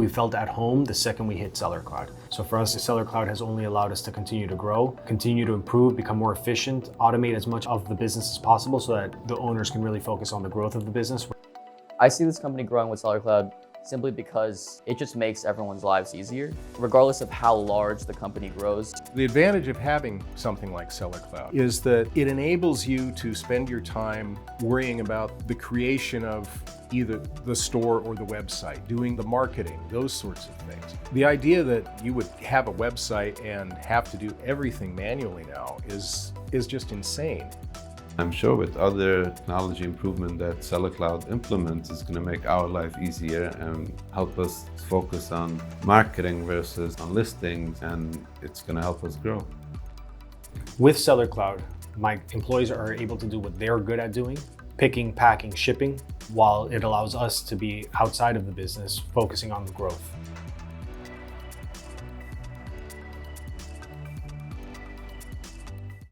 we felt at home the second we hit Sellercloud. So for us, Sellercloud has only allowed us to continue to grow, continue to improve, become more efficient, automate as much of the business as possible so that the owners can really focus on the growth of the business. I see this company growing with Sellercloud simply because it just makes everyone's lives easier, regardless of how large the company grows. The advantage of having something like Sellercloud is that it enables you to spend your time worrying about the creation of either the store or the website, doing the marketing, those sorts of things. The idea that you would have a website and have to do everything manually now is just insane. I'm sure with other technology improvement that Sellercloud implements is going to make our life easier and help us focus on marketing versus on listings, and it's going to help us grow. With Sellercloud, my employees are able to do what they're good at doing, picking, packing, shipping, while it allows us to be outside of the business, focusing on the growth.